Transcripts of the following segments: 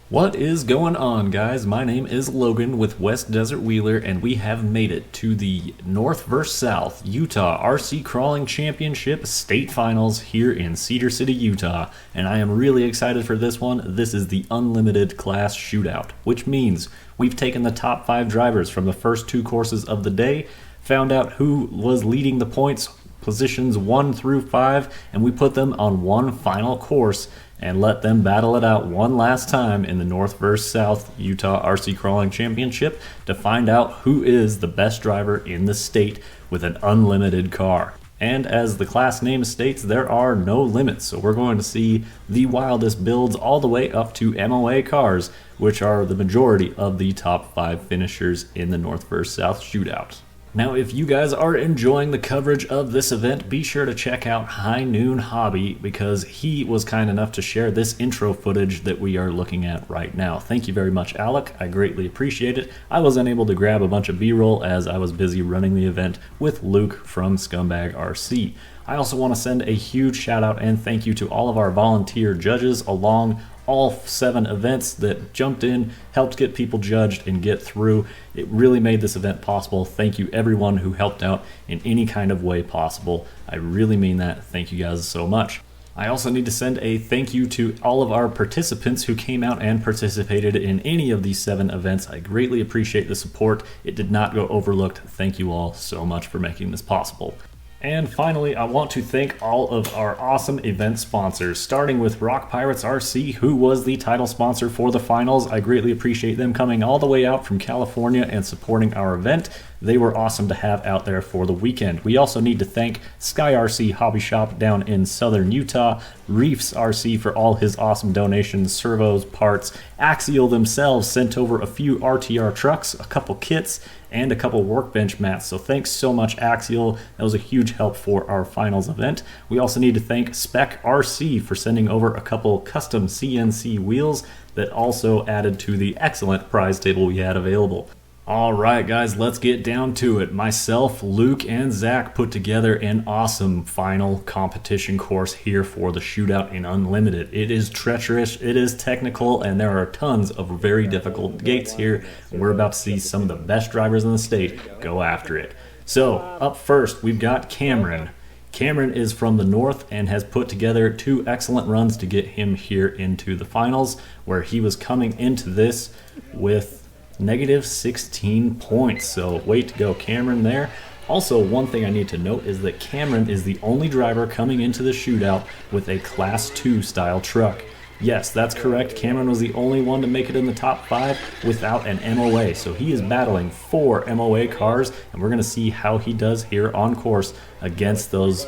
What is going on, guys? My name is Logan with West Desert Wheeler, and we have made it to the North vs. South Utah RC Crawling Championship State Finals here in Cedar City, Utah. And I am really excited for this one. This is the Unlimited Class Shootout, which means we've taken the top 5 drivers from the first 2 courses of the day, found out who was leading the points, positions 1 through 5, and we put them on one final course and let them battle it out one last time in the North vs. South Utah RC Crawling Championship to find out who is the best driver in the state with an unlimited car. And as the class name states, there are no limits, so we're going to see the wildest builds all the way up to MOA cars, which are the majority of the top 5 finishers in the North vs. South Shootout. Now, if you guys are enjoying the coverage of this event, be sure to check out High Noon Hobby, because he was kind enough to share this intro footage that we are looking at right now. Thank you very much, Alec. I greatly appreciate it. I was unable to grab a bunch of B-roll as I was busy running the event with Luke from Scumbag RC. I also want to send a huge shout out and thank you to all of our volunteer judges along all 7 events that jumped in, helped get people judged and get through. It really made this event possible. Thank you everyone who helped out in any kind of way possible. I really mean that. Thank you guys so much. I also need to send a thank you to all of our participants who came out and participated in any of these 7 events. I greatly appreciate the support. It did not go overlooked. Thank you all so much for making this possible. And finally, I want to thank all of our awesome event sponsors, starting with Rock Pirates RC, who was the title sponsor for the finals. I greatly appreciate them coming all the way out from California and supporting our event. They were awesome to have out there for the weekend. We also need to thank Sky RC Hobby Shop down in southern Utah, Reefs RC for all his awesome donations, servos, parts. Axial themselves sent over a few RTR trucks, a couple kits, and a couple workbench mats. So thanks so much, Axial. That was a huge help for our finals event. We also need to thank Spec RC for sending over a couple custom CNC wheels that also added to the excellent prize table we had available. Alright guys, let's get down to it. Myself, Luke, and Zack put together an awesome final competition course here for the Shootout in Unlimited. It is treacherous, it is technical, and there are tons of very difficult gates here. We're about to see some of the best drivers in the state go after it. So, up first, we've got Cameron. Cameron is from the north and has put together 2 excellent runs to get him here into the finals, where he was coming into this with negative 16 points. So way to go, Cameron, there. Also, one thing I need to note is that Cameron is the only driver coming into the shootout with a Class 2 style truck. Yes, that's correct. Cameron was the only one to make it in the top 5 without an MOA. So he is battling 4 MOA cars, and we're going to see how he does here on course against those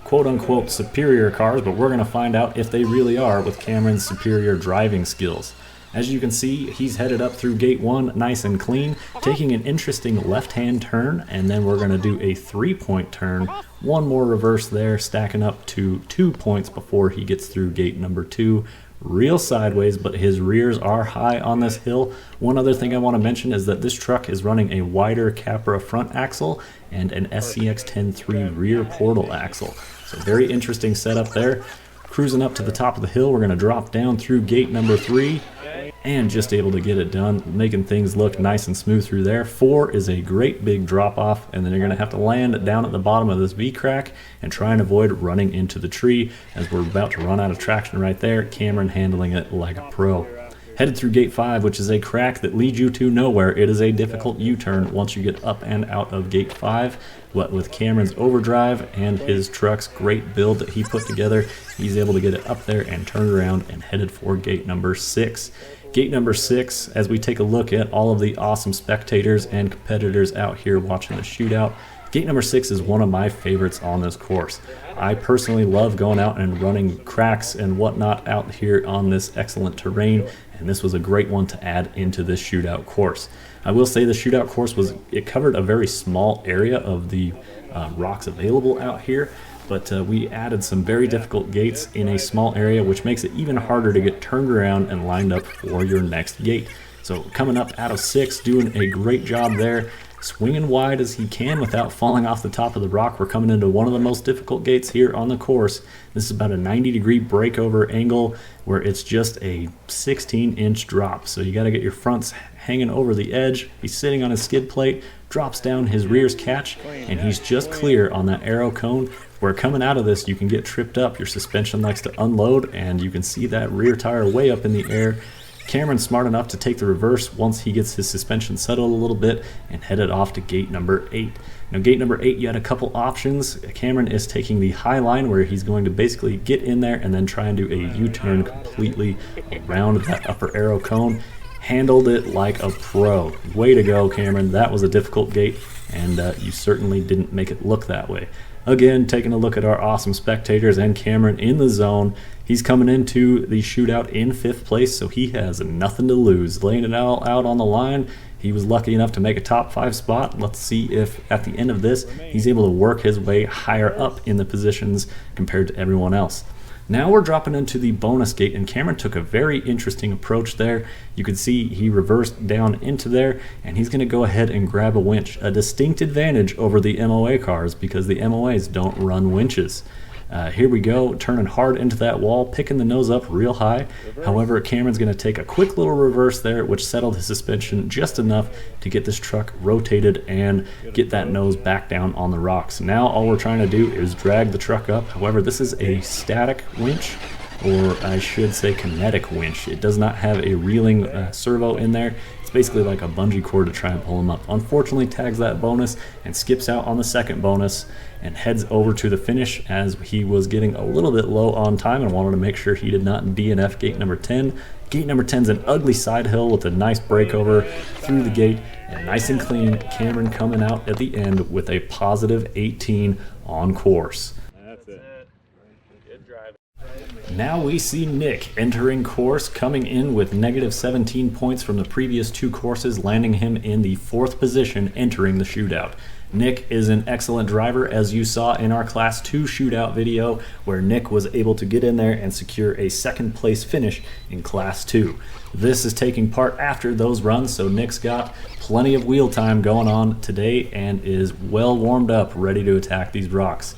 quote-unquote superior cars, but we're going to find out if they really are with Cameron's superior driving skills. As you can see, he's headed up through gate 1 nice and clean, taking an interesting left-hand turn, and then we're going to do a 3-point turn. One more reverse there, stacking up to 2 points before he gets through gate number 2. Real sideways, but his rears are high on this hill. One other thing I want to mention is that this truck is running a wider Capra front axle and an SCX 10.3 rear portal axle. So very interesting setup there. Cruising up to the top of the hill, we're going to drop down through gate number 3. And just able to get it done, making things look nice and smooth through there. 4 is a great big drop off, and then you're going to have to land down at the bottom of this V-crack and try and avoid running into the tree, as we're about to run out of traction right there. Cameron handling it like a pro. Headed through gate 5, which is a crack that leads you to nowhere. It is a difficult U-turn once you get up and out of gate 5. But with Cameron's overdrive and his truck's great build that he put together, he's able to get it up there and turn around and headed for gate number 6. Gate number 6, as we take a look at all of the awesome spectators and competitors out here watching the shootout, gate number 6 is one of my favorites on this course. I personally love going out and running cracks and whatnot out here on this excellent terrain, and this was a great one to add into this shootout course. I will say the shootout course it covered a very small area of the rocks available out here, but we added some very difficult gates in a small area, which makes it even harder to get turned around and lined up for your next gate. So coming up out of 6, doing a great job there, swinging wide as he can without falling off the top of the rock. We're coming into one of the most difficult gates here on the course. This is about a 90-degree breakover angle where it's just a 16-inch drop. So you got to get your fronts hanging over the edge. He's sitting on his skid plate, drops down his rear's catch, and he's just clear on that arrow cone. Where coming out of this, you can get tripped up. Your suspension likes to unload, and you can see that rear tire way up in the air. Cameron's smart enough to take the reverse once he gets his suspension settled a little bit and headed off to gate number 8. Now gate number 8, you had a couple options. Cameron is taking the high line where he's going to basically get in there and then try and do a U-turn completely around that upper arrow cone. Handled it like a pro. Way to go, Cameron. That was a difficult gate, and you certainly didn't make it look that way. Again, taking a look at our awesome spectators and Cameron in the zone. He's coming into the shootout in 5th place, so he has nothing to lose. Laying it all out on the line. He was lucky enough to make a top 5 spot. Let's see if at the end of this, he's able to work his way higher up in the positions compared to everyone else. Now we're dropping into the bonus gate, and Cameron took a very interesting approach there. You can see he reversed down into there, and he's going to go ahead and grab a winch. A distinct advantage over the MOA cars because the MOAs don't run winches. Here we go, turning hard into that wall, picking the nose up real high. However, Cameron's going to take a quick little reverse there, which settled his suspension just enough to get this truck rotated and get that nose back down on the rocks. Now all we're trying to do is drag the truck up. However, this is a static winch, or I should say kinetic winch. It does not have a reeling servo in there. It's basically like a bungee cord to try and pull him up. Unfortunately, tags that bonus and skips out on the second bonus and heads over to the finish as he was getting a little bit low on time and wanted to make sure he did not DNF gate number 10. Gate number 10 is an ugly side hill with a nice breakover through the gate, and nice and clean. Cameron coming out at the end with a positive 18 on course. That's it. Good drive. Now we see Nick entering course, coming in with negative 17 points from the previous 2 courses, landing him in the 4th position entering the shootout. Nick is an excellent driver, as you saw in our Class 2 shootout video, where Nick was able to get in there and secure a 2nd place finish in Class 2. This is taking part after those runs, so Nick's got plenty of wheel time going on today and is well warmed up, ready to attack these rocks.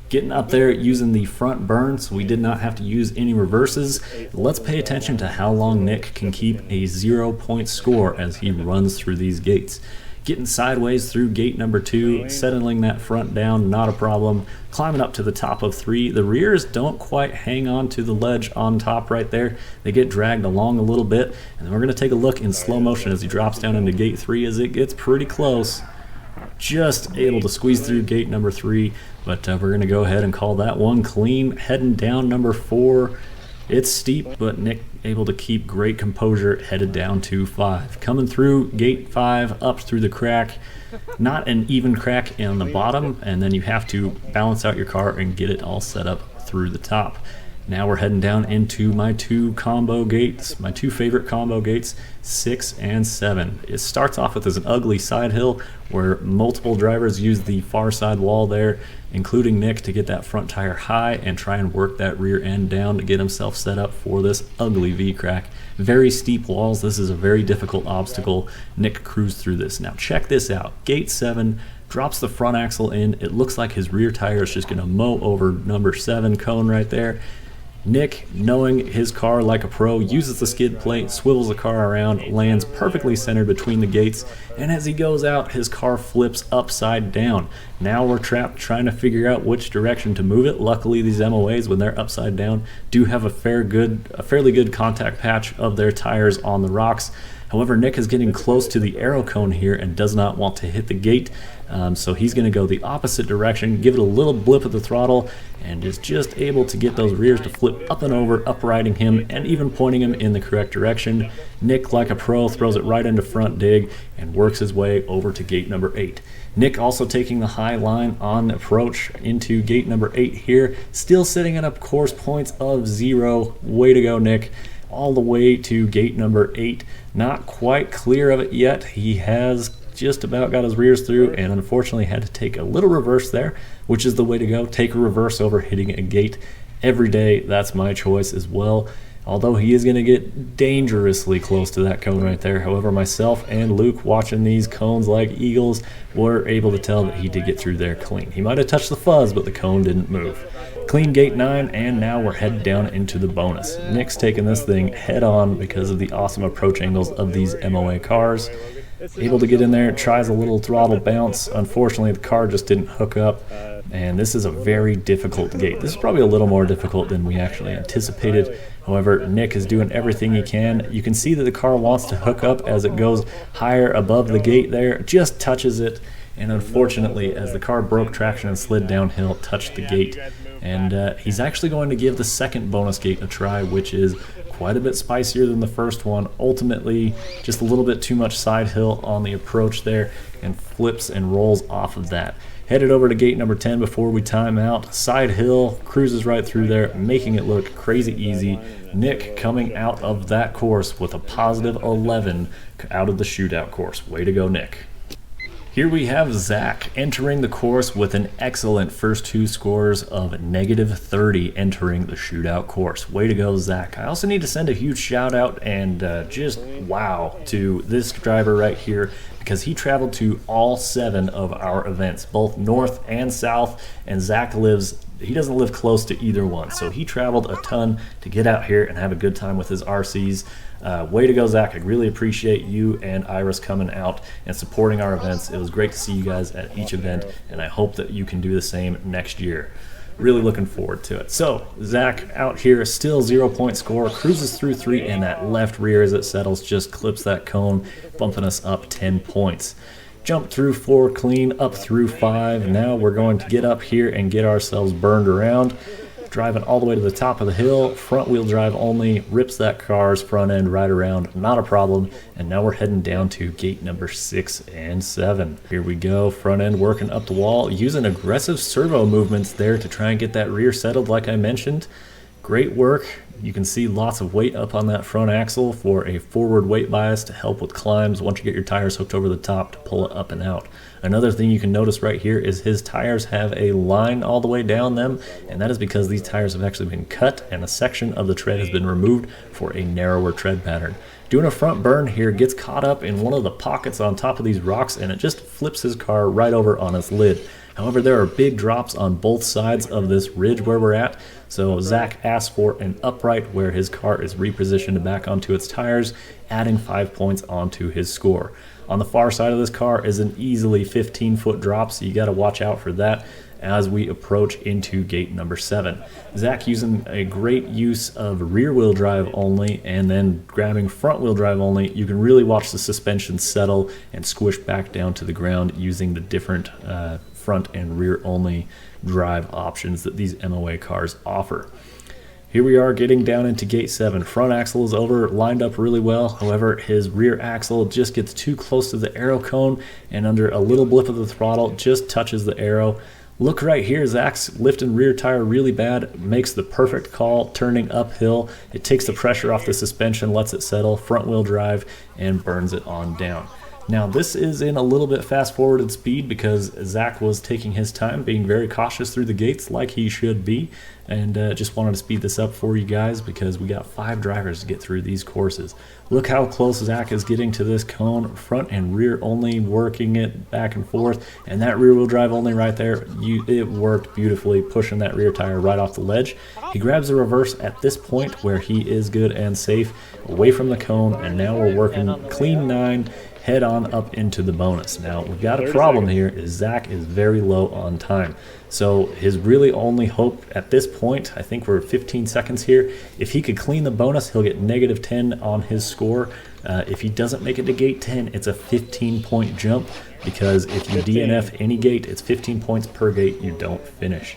Getting up there using the front burn, so we did not have to use any reverses. Let's pay attention to how long Nick can keep a 0-point score as he runs through these gates. Getting sideways through gate number 2, settling that front down, not a problem. Climbing up to the top of 3. The rears don't quite hang on to the ledge on top right there. They get dragged along a little bit, and then we're going to take a look in slow motion as he drops down into gate 3 as it gets pretty close. Just able to squeeze through gate number 3, but we're going to go ahead and call that one clean. Heading down number 4. It's steep, but Nick able to keep great composure, headed down to 5. Coming through gate 5, up through the crack. Not an even crack in the bottom, and then you have to balance out your car and get it all set up through the top. Now we're heading down into my 2 combo gates, my 2 favorite combo gates, 6 and 7. It starts off with an ugly side hill where multiple drivers use the far side wall there, including Nick, to get that front tire high and try and work that rear end down to get himself set up for this ugly V-crack. Very steep walls. This is a very difficult obstacle. Nick cruised through this. Now check this out. Gate 7. Drops the front axle in. It looks like his rear tire is just going to mow over number 7 cone right there. Nick, knowing his car like a pro, uses the skid plate, swivels the car around, lands perfectly centered between the gates, and as he goes out, his car flips upside down. Now we're trapped trying to figure out which direction to move it. Luckily, these MOAs, when they're upside down, do have a fairly good contact patch of their tires on the rocks. However, Nick is getting close to the arrow cone here and does not want to hit the gate, so he's going to go the opposite direction, give it a little blip of the throttle, and is just able to get those rears to flip up and over, uprighting him and even pointing him in the correct direction. Nick, like a pro, throws it right into front dig and works his way over to gate number 8. Nick also taking the high line on approach into gate number 8 here, still sitting at a course points of 0. Way to go, Nick. All the way to gate number 8. Not quite clear of it yet. He has just about got his rears through and unfortunately had to take a little reverse there, which is the way to go. Take a reverse over hitting a gate every day. That's my choice as well. Although he is going to get dangerously close to that cone right there. However, myself and Luke, watching these cones like eagles, were able to tell that he did get through there clean. He might have touched the fuzz, but the cone didn't move. Clean gate 9, and now we're headed down into the bonus. Nick's taking this thing head on because of the awesome approach angles of these MOA cars. Able to get in there, tries a little throttle bounce. Unfortunately, the car just didn't hook up, and this is a very difficult gate. This is probably a little more difficult than we actually anticipated. However, Nick is doing everything he can. You can see that the car wants to hook up as it goes higher above the gate there, just touches it, and unfortunately, as the car broke traction and slid downhill, it touched the gate. And he's actually going to give the second bonus gate a try, which is quite a bit spicier than the first one. Ultimately, just a little bit too much side hill on the approach there, and flips and rolls off of that. Headed over to gate number 10 before we time out. Side hill, cruises right through there, making it look crazy easy. Nick coming out of that course with a positive 11 out of the shootout course. Way to go, Nick. Here we have Zack entering the course with an excellent first two scores of -30 entering the shootout course. Way to go, Zack. I also need to send a huge shout out and just wow to this driver right here, because he traveled to all 7 of our events, both north and south, and Zack he doesn't live close to either one, so he traveled a ton to get out here and have a good time with his RCs. Way to go, Zack. I really appreciate you and Iris coming out and supporting our events. It was great to see you guys at each event, and I hope that you can do the same next year. Really looking forward to it. So, Zack out here, still 0-point score, cruises through 3, and that left rear as it settles just clips that cone, bumping us up 10 points. Jump through 4 clean, up through 5. Now we're going to get up here and get ourselves burned around. Driving all the way to the top of the hill, front wheel drive only, rips that car's front end right around, not a problem. And now we're heading down to gate number 6 and 7. Here we go, front end working up the wall, using aggressive servo movements there to try and get that rear settled like I mentioned. Great work. You can see lots of weight up on that front axle for a forward weight bias to help with climbs once you get your tires hooked over the top to pull it up and out. Another thing you can notice right here is his tires have a line all the way down them, and that is because these tires have actually been cut and a section of the tread has been removed for a narrower tread pattern. Doing a front burn here, gets caught up in one of the pockets on top of these rocks, and it just flips his car right over on its lid. However, there are big drops on both sides of this ridge where we're at, so Zack asked for an upright where his car is repositioned back onto its tires, adding 5 points onto his score. On the far side of this car is an easily 15-foot drop, so you got to watch out for that as we approach into gate number 7. Zack using a great use of rear wheel drive only and then grabbing front wheel drive only. You can really watch the suspension settle and squish back down to the ground using the different front and rear only drive options that these MOA cars offer. Here we are getting down into gate 7. Front axle is over, lined up really well. However, his rear axle just gets too close to the arrow cone, and under a little blip of the throttle, just touches the arrow. Look right here, Zack's lifting rear tire really bad, makes the perfect call, turning uphill. It takes the pressure off the suspension, lets it settle, front wheel drive, and burns it on down. Now this is in a little bit fast forwarded speed because Zack was taking his time, being very cautious through the gates like he should be, and just wanted to speed this up for you guys because we got 5 drivers to get through these courses. Look how close Zack is getting to this cone, front and rear only, working it back and forth, and that rear wheel drive only right there, it worked beautifully, pushing that rear tire right off the ledge. He grabs the reverse at this point where he is good and safe, away from the cone, and now we're working clean 9, head on up into the bonus. Now we've got a problem here, is Zack is very low on time. So his really only hope at this point, I think we're 15 seconds here, if he could clean the bonus, he'll get -10 on his score. If he doesn't make it to gate 10, it's a 15-point jump, because if you DNF any gate, it's 15 points per gate, you don't finish.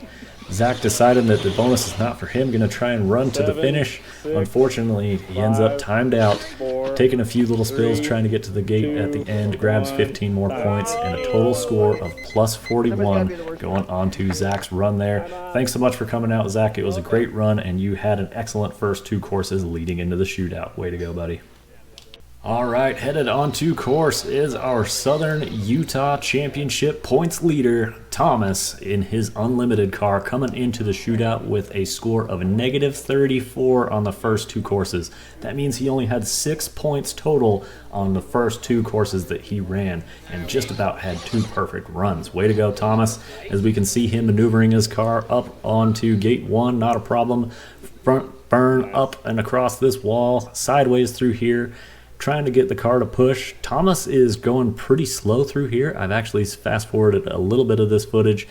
Zack decided that the bonus is not for him, going to try and run to the finish. Unfortunately, he ends up timed out, taking a few little spills trying to get to the gate at the end, grabs 15 more points, and a total score of +41 going on to Zack's run there. Thanks so much for coming out, Zack. It was a great run, and you had an excellent first 2 courses leading into the shootout. Way to go, buddy. All right, headed onto course is our Southern Utah Championship points leader, Thomas, in his unlimited car, coming into the shootout with a score of -34 on the first two courses. That means he only had 6 points total on the first two courses that he ran, and just about had 2 perfect runs. Way to go, Thomas. As we can see him maneuvering his car up onto gate 1, not a problem. Front burn up and across this wall, sideways through here, trying to get the car to push. Thomas is going pretty slow through here. I've actually fast forwarded a little bit of this footage,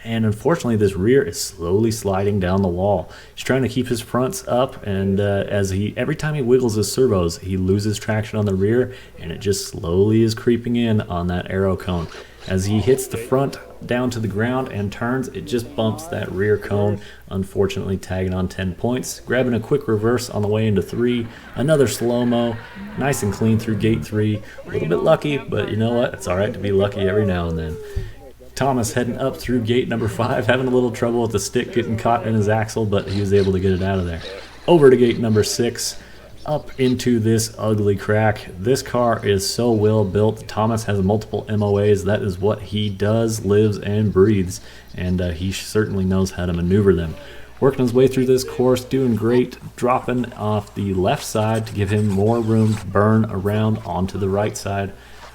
and unfortunately this rear is slowly sliding down the wall. He's trying to keep his fronts up, and every time he wiggles his servos, he loses traction on the rear, and it just slowly is creeping in on that aero cone. As he hits the front down to the ground and turns, it just bumps that rear cone, unfortunately tagging on 10 points. Grabbing a quick reverse on the way into 3, another slow-mo, nice and clean through gate 3. A little bit lucky, but you know what? It's all right to be lucky every now and then. Thomas heading up through gate number 5, having a little trouble with the stick getting caught in his axle, but he was able to get it out of there. Over to gate number 6. Up into this ugly crack. This car is so well built. Thomas has multiple MOAs. That is what he does, lives, and breathes, and he certainly knows how to maneuver them. Working his way through this course, doing great, dropping off the left side to give him more room to burn around onto the right side.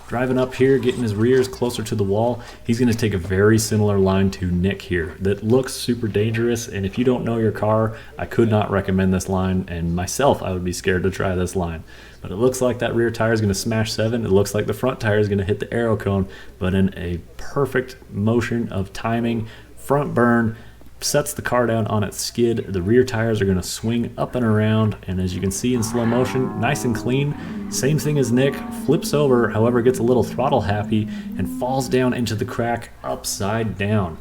Driving up here, getting his rears closer to the wall. He's going to take a very similar line to Nick here that looks super dangerous, and if you don't know your car, I could not recommend this line, and myself, I would be scared to try this line. But it looks like that rear tire is going to smash 7. It looks like the front tire is going to hit the aero cone, but in a perfect motion of timing, front burn, sets the car down on its skid. The rear tires are going to swing up and around, and as you can see in slow motion, nice and clean. Same thing as Nick, flips over, however gets a little throttle happy and falls down into the crack upside down.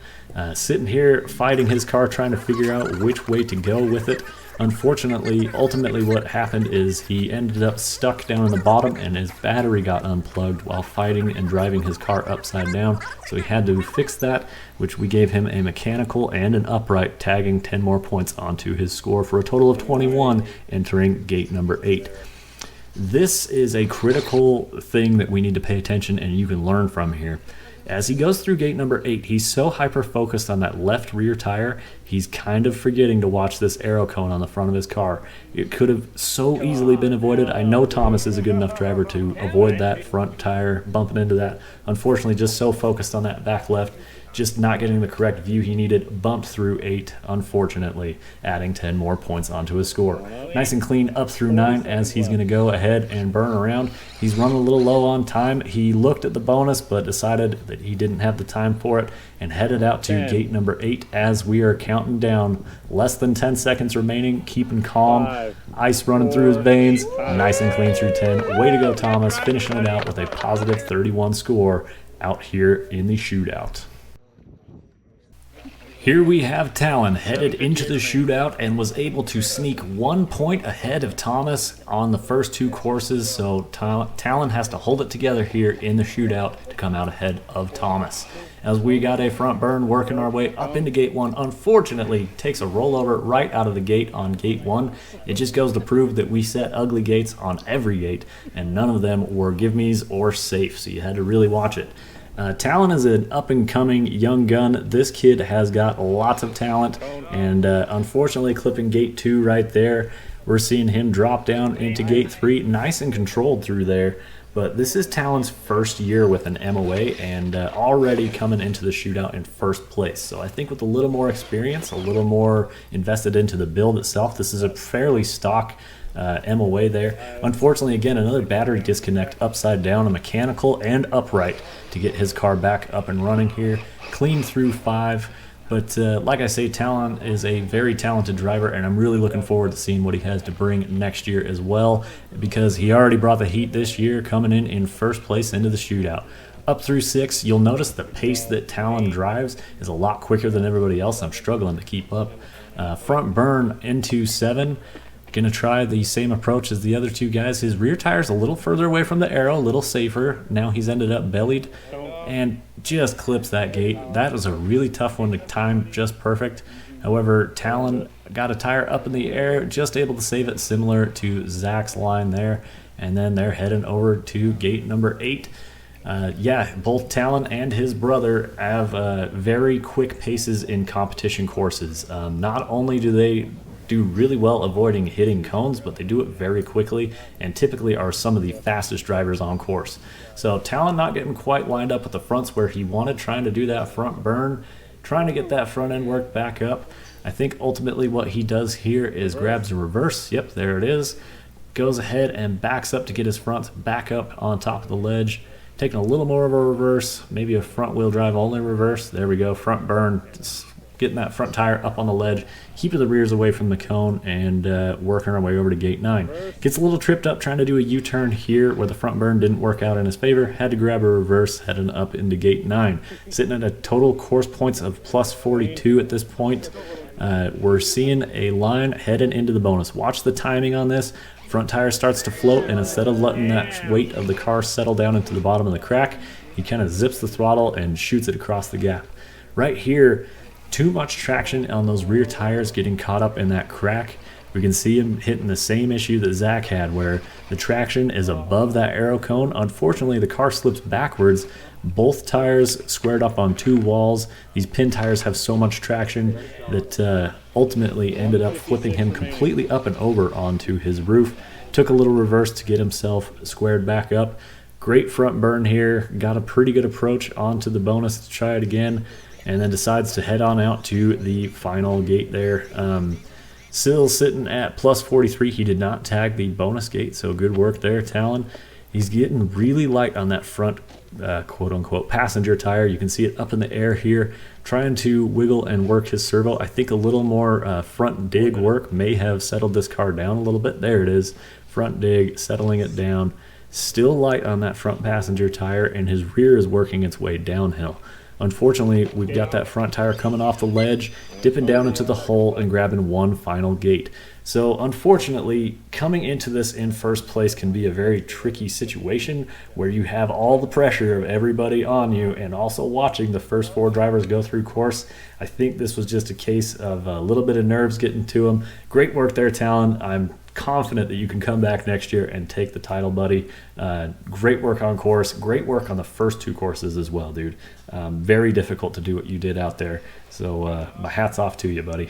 Sitting here fighting his car, trying to figure out which way to go with it. Unfortunately, ultimately what happened is he ended up stuck down in the bottom, and his battery got unplugged while fighting and driving his car upside down. So he had to fix that, which we gave him a mechanical and an upright, tagging 10 more points onto his score for a total of 21, entering gate number 8. This is a critical thing that we need to pay attention and you can learn from here. As he goes through gate number 8, he's so hyper-focused on that left rear tire, he's kind of forgetting to watch this aero cone on the front of his car. It could have so easily been avoided. I know Thomas is a good enough driver to avoid that front tire, bumping into that. Unfortunately, just so focused on that back left, just not getting the correct view he needed, bumped through 8, unfortunately, adding 10 more points onto his score. Nice and clean up through 9 as he's going to go ahead and burn around. He's running a little low on time. He looked at the bonus, but decided that he didn't have the time for it and headed out to gate number 8 as we are counting down. Less than 10 seconds remaining, keeping calm, ice running through his veins, nice and clean through 10. Way to go, Thomas, finishing it out with a positive 31 score out here in the shootout. Here we have Talon headed into the shootout and was able to sneak 1 point ahead of Thomas on the first two courses, so Talon has to hold it together here in the shootout to come out ahead of Thomas. As we got a front burn working our way up into gate 1, unfortunately takes a rollover right out of the gate on gate 1. It just goes to prove that we set ugly gates on every gate, and none of them were give-me's or safe, so you had to really watch it. Talon is an up-and-coming young gun. This kid has got lots of talent, and unfortunately clipping gate 2 right there, we're seeing him drop down into gate 3, nice and controlled through there. But this is Talon's first year with an MOA, and already coming into the shootout in first place. So I think with a little more experience, a little more invested into the build itself, this is a fairly stock MOA there. Unfortunately, again, another battery disconnect upside down, a mechanical and upright to get his car back up and running here. Clean through 5. But like I say, Talon is a very talented driver, and I'm really looking forward to seeing what he has to bring next year as well, because he already brought the heat this year, coming in first place into the shootout. Up through 6, you'll notice the pace that Talon drives is a lot quicker than everybody else. I'm struggling to keep up. Front burn into 7. Going to try the same approach as the other two guys. His rear tire's a little further away from the arrow, a little safer. Now he's ended up bellied and just clips that gate. That was a really tough one to time just perfect. However, Talon got a tire up in the air, just able to save it, similar to Zack's line there. And then they're heading over to gate number 8. Yeah, both Talon and his brother have very quick paces in competition courses. Not only do they do really well avoiding hitting cones, but they do it very quickly and typically are some of the fastest drivers on course. So Talon not getting quite lined up at the fronts where he wanted, trying to do that front burn, trying to get that front end work back up. I think ultimately what he does here is grabs a reverse. Yep, there it is. Goes ahead and backs up to get his front back up on top of the ledge. Taking a little more of a reverse, maybe a front wheel drive only reverse. There we go, front burn. Just getting that front tire up on the ledge, keeping the rears away from the cone, and working our way over to gate 9. Gets a little tripped up trying to do a U-turn here where the front burn didn't work out in his favor. Had to grab a reverse, heading up into gate 9. Sitting at a total course points of plus 42 at this point. We're seeing a line heading into the bonus. Watch the timing on this. Front tire starts to float, and instead of letting that weight of the car settle down into the bottom of the crack, he kind of zips the throttle and shoots it across the gap. Right here, too much traction on those rear tires getting caught up in that crack. We can see him hitting the same issue that Zack had, where the traction is above that aero cone. Unfortunately, the car slips backwards. Both tires squared up on 2 walls. These pin tires have so much traction that ultimately ended up flipping him completely up and over onto his roof. Took a little reverse to get himself squared back up. Great front burn here. Got a pretty good approach onto the bonus to try it again, and then decides to head on out to the final gate there. Still sitting at plus 43. He did not tag the bonus gate, so good work there, Talon. He's getting really light on that front quote-unquote passenger tire. You can see it up in the air here, trying to wiggle and work his servo. I think a little more front dig work may have settled this car down a little bit. There it is, front dig, settling it down. Still light on that front passenger tire, and his rear is working its way downhill. Unfortunately, we've got that front tire coming off the ledge, dipping down into the hole and grabbing one final gate. So unfortunately, coming into this in first place can be a very tricky situation where you have all the pressure of everybody on you and also watching the first 4 drivers go through course. I think this was just a case of a little bit of nerves getting to him. Great work there, Talon. I'm confident that you can come back next year and take the title, buddy. Great work on course. Great work on the first 2 courses as well, dude. Very difficult to do what you did out there. So my hat's off to you, buddy.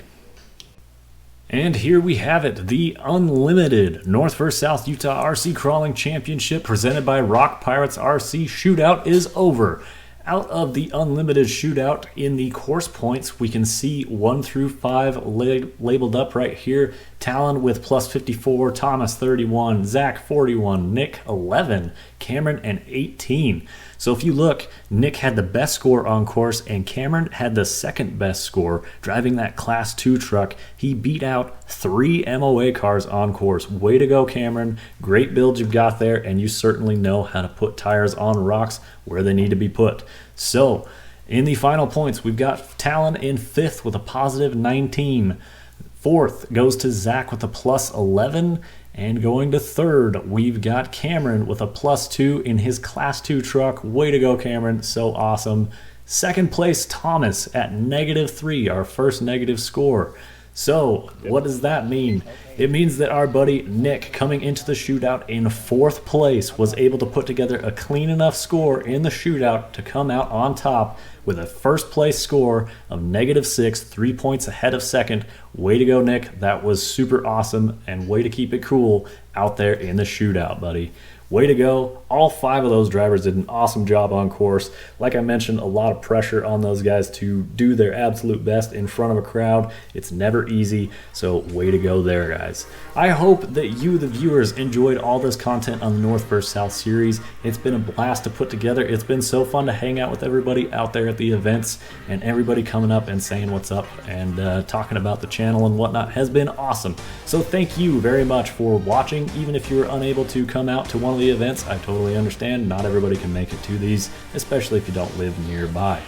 And here we have it, the Unlimited North vs. South Utah RC Crawling Championship presented by Rock Pirates RC Shootout is over. Out of the Unlimited Shootout, in the course points, we can see 1 through 5 labeled up right here. Talon with plus 54, Thomas 31, Zack 41, Nick 11, Cameron and 18. So if you look, Nick had the best score on course and Cameron had the second best score driving that Class 2 truck. He beat out 3 MOA cars on course. Way to go, Cameron. Great build you've got there, and you certainly know how to put tires on rocks where they need to be put. So in the final points, we've got Talon in 5th with a positive 19. 4th goes to Zack with a plus 11. And going to 3rd, we've got Cameron with a plus 2 in his Class 2 truck. Way to go, Cameron. So awesome. 2nd place, Thomas at negative 3, our first negative score. So what does that mean? It means that our buddy Nick, coming into the shootout in 4th place, was able to put together a clean enough score in the shootout to come out on top with a first place score of negative 6, 3 points ahead of 2nd. Way to go, Nick. That was super awesome, and way to keep it cool out there in the shootout, buddy. Way to go. All 5 of those drivers did an awesome job on course. Like I mentioned, a lot of pressure on those guys to do their absolute best in front of a crowd. It's never easy, so way to go there, guys. I hope that you, the viewers, enjoyed all this content on the North vs. South series. It's been a blast to put together. It's been so fun to hang out with everybody out there at the events, and everybody coming up and saying what's up and talking about the channel and whatnot has been awesome. So thank you very much for watching. Even if you were unable to come out to one of the events, I totally understand. Not everybody can make it to these, especially if you don't live nearby.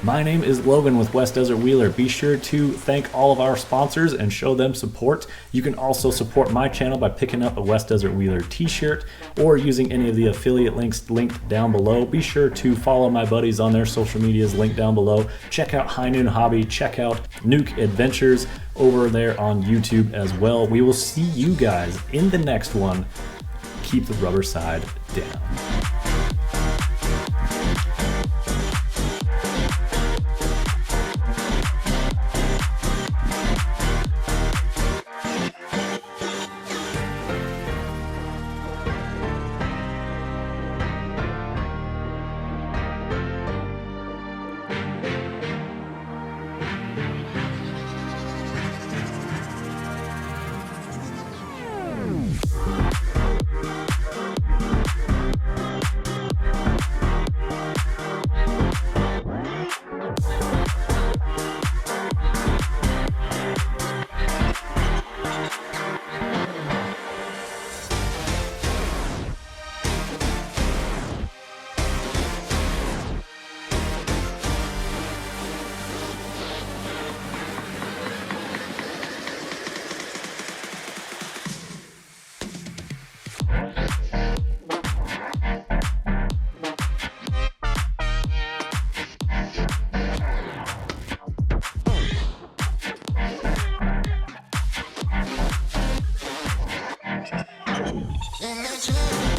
My name is Logan with West Desert Wheeler. Be sure to thank all of our sponsors and show them support. You can also support my channel by picking up a West Desert Wheeler t-shirt or using any of the affiliate links linked down below. Be sure to follow my buddies on their social medias linked down below. Check out High Noon Hobby. Check out Nuke Adventures over there on YouTube as well. We will see you guys in the next one. Keep the rubber side down. Yeah,